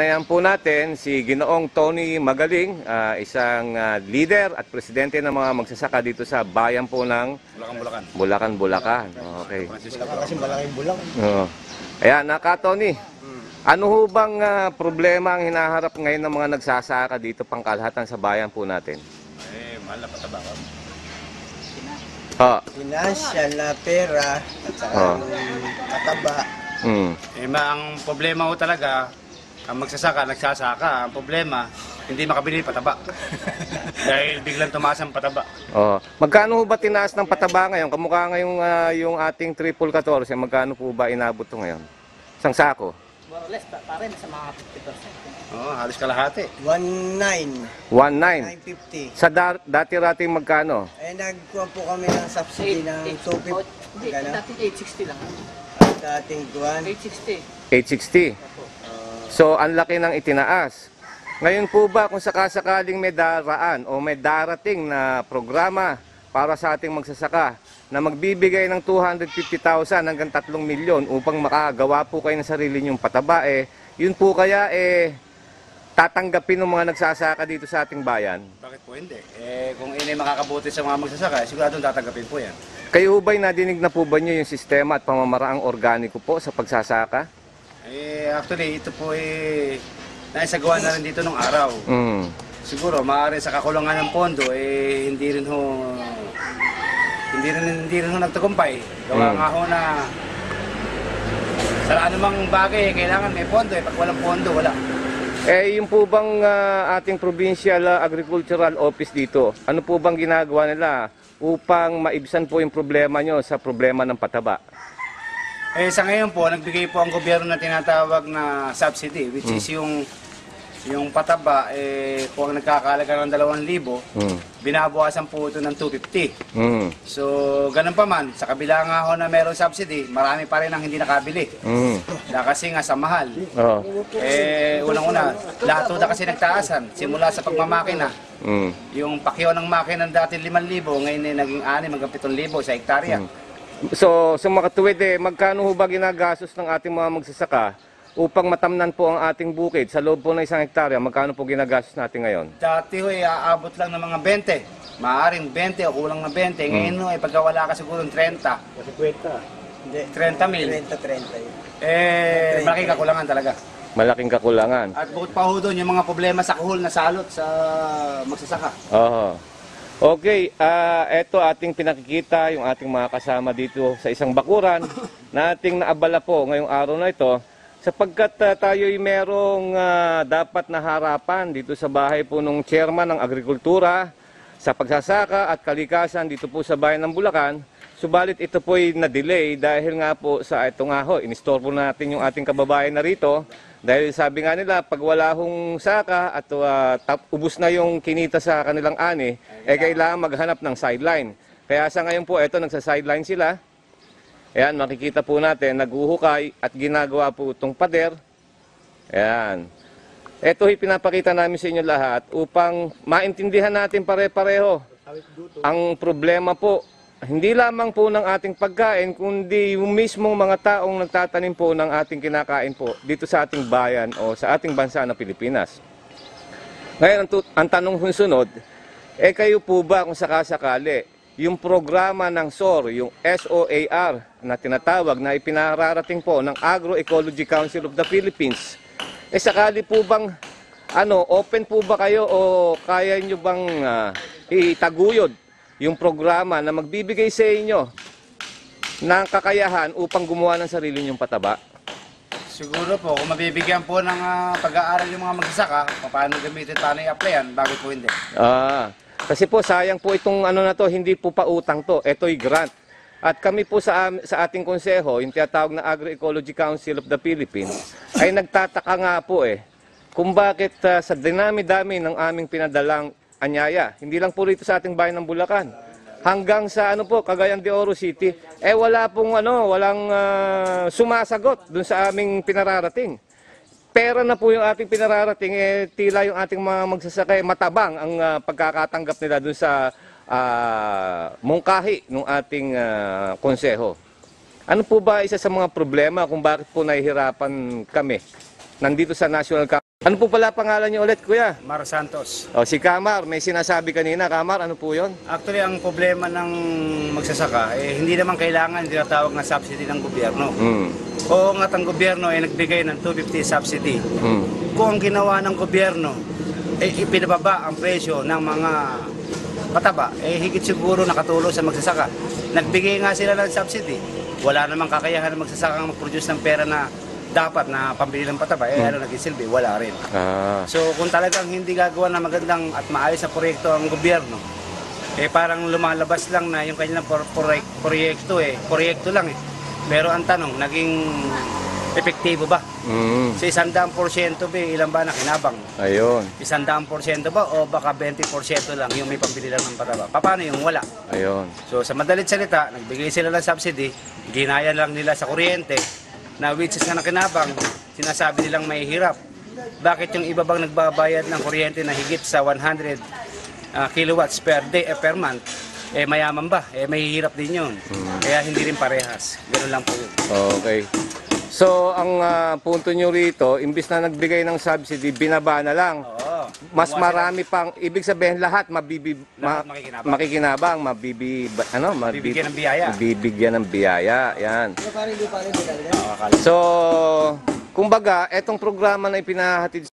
Ayan po natin si Ginoong Tony Magaling, isang leader at presidente ng mga magsasaka dito sa bayan po ng Bulacan. Okay. Bulacan kasi malaking Bulacan. Ayan, Tony, ano ho bang problema ang hinaharap ngayon ng mga nagsasaka dito pangkalahatan sa bayan po natin? Mahal na pataba ka. Financial na pera at saka pataba. Ang problema ko talaga, ang magsasaka, nagsasaka. Ang problema, hindi makabili pataba. Dahil biglang tumaas ang pataba. Magkano ho ba tinaas ng pataba ngayon? Kamukha ngayong yung ating 1414, magkano po ba inabot to ngayon? Isang sako? More or less, pa rin sa mga 50%. Halos kalahati. 1.9. 1.9. 9.50. Sa dati-rating magkano? Nagkuha po kami ng subsidy ng 250. Hindi, dating 860 lang. Dating kuhan. 860. 860. So, ang laki ng itinaas. Ngayon po ba kung sakasakaling may daraan o may darating na programa para sa ating magsasaka na magbibigay ng 250,000 hanggang 3 milyon upang makagawa po kayo ng sarili nyong pataba, yun po kaya tatanggapin ng mga nagsasaka dito sa ating bayan? Bakit po hindi? Kung ini makakabuti sa mga magsasaka, siguradong tatanggapin po yan. Kayo ba'y nadinig na po ba nyo yung sistema at pamamaraang organiko po sa pagsasaka? Actually, ito po naisagawa na rin dito nung araw. Siguro, maaari sa kakulangan ng pondo, hindi rin ho nagtagumpay. Gawa nga ho na sa anumang bagay, kailangan may pondo. Pag walang pondo, wala. Yung po bang ating Provincial Agricultural Office dito, ano po bang ginagawa nila upang maibsan po yung problema nyo sa problema ng pataba? Sa ngayon po, nagbigay po ang gobyerno na tinatawag na subsidy, which is yung pataba, kung nagkakalaga ng 2,000, binabawasan po ito ng 250. So, ganun pa man, sa kabila nga ho na mayroong subsidy, marami pa rin ang hindi nakabili. Kasi nga sa mahal. Unang-una, lahat ito kasi nagtaasan, simula sa pagmamakina. Yung pakyaw ng makina dati 5,000, ngayon naging 6 hanggang 7,000 sa hektarya. So, sa makatuwid, magkano ho ba ginagastos ng ating mga magsasaka upang matamnan po ang ating bukid sa loob po ng 1 hektarya? Magkano po ginagastos natin ngayon? Dati ho, aabot lang ng mga 20. Maaring 20 o kulang na 20. Ngayon ho, pagka wala ka siguro 30. 30 mil. 30. Malaking kakulangan talaga. Malaking kakulangan. At bukod pa ho doon, yung mga problema sa kuhol na salot sa magsasaka. Okay, eto ating pinakikita yung ating mga kasama dito sa isang bakuran na ating naabala po ngayong araw na ito sapagkat tayo'y merong dapat na harapan dito sa bahay po ng chairman ng agrikultura sa pagsasaka at kalikasan dito po sa bayan ng Bulacan. Subalit ito po'y na-delay dahil nga po sa ito nga ho, inistorbo natin yung ating kababayan na rito. Dahil sabi nga nila, pag wala hong saka at ubus na yung kinita sa kanilang ani, kailangan maghanap ng sideline. Kaya sa ngayon po, ito, nagsa-sideline sila. Ayan, makikita po natin, naghuhukay at ginagawa po itong pader. Ayan. Ito pinapakita namin sa inyo lahat upang maintindihan natin pare-pareho ang problema po. Hindi lamang po ng ating pagkain, kundi yung mismong mga taong nagtatanim po ng ating kinakain po dito sa ating bayan o sa ating bansa na Pilipinas. Ngayon, ang tanong sunod, kayo po ba kung sakasakali, yung programa ng SOAR, yung SOAR na tinatawag na ipinararating po ng Agroecology Council of the Philippines, sakali po bang, open po ba kayo o kaya nyo bang itaguyod yung programa na magbibigay sa inyo ng kakayahan upang gumawa ng sarili nyong pataba? Siguro po, kung mabibigyan po ng pag-aaral yung mga magsasaka, paano gamitin, paano i-applyan, bakit po hindi? Kasi po sayang po itong na to, hindi po pa utang to, ito'y grant. At kami po sa ating konseho, yung tinatawag na Agroecology Council of the Philippines, ay nagtataka nga po kung bakit sa dinami-dami ng aming pinadalang anyaya, hindi lang po rito sa ating bayan ng Bulacan, hanggang sa Cagayan de Oro City, wala pong walang sumasagot dun sa aming pinararating. Pera na po yung ating pinararating, tila yung ating mga magsasaka matabang ang pagkakatanggap nila dun sa mungkahi ng ating konseho. Ano po ba isa sa mga problema kung bakit po nahihirapan kami nandito sa National Ano po pala pangalan niyo ulit, kuya? Mar Santos. O, si Kamar, may sinasabi kanina. Kamar, ano po yon? Actually, ang problema ng magsasaka, hindi naman kailangan tinatawag na subsidy ng gobyerno. Mm. Oo nga't ang gobyerno ay nagbigay ng 250 subsidy. Mm. Kung ang ginawa ng gobyerno, ipinababa ang presyo ng mga pataba, higit siguro nakatulong sa magsasaka. Nagbigay nga sila ng subsidy. Wala namang kakayahan ng magsasaka mag-produce ng pera na dapat na pambili ng pataba, ano naging silbi? Wala rin. Ah. So kung talagang hindi gagawa ng magandang at maayos na proyekto ang gobyerno, parang lumalabas lang na yung kanilang proyekto lang. Pero ang tanong, naging epektibo ba? Mm. Sa 100% ba, ilan ba nakinabang? Ayun. 100% ba o baka 20% lang yung may pambili lang ng pataba? Paano yung wala? Ayun. So sa madalit salita, nagbigay sila ng subsidy, ginaya lang nila sa kuryente, na which is na nakinabang, sinasabi nilang may hirap. Bakit yung iba bang nagbabayad ng kuryente na higit sa 100 kilowatts per day, per month, mayaman ba? Mahihirap din yun. Kaya hindi rin parehas. Ganun lang po yun. Okay. So, ang punto nyo rito, imbis na nagbigay ng subsidy, binaba na lang. Oo. Mas Gumawa marami pang, ibig sabihin lahat Lahat makikinabang. makikinabang, Bibigyan ng biyaya. Bibigyan ng biyaya, yan. Pero parang hindi talaga. sila. So, kumbaga, etong programa na ipinahatid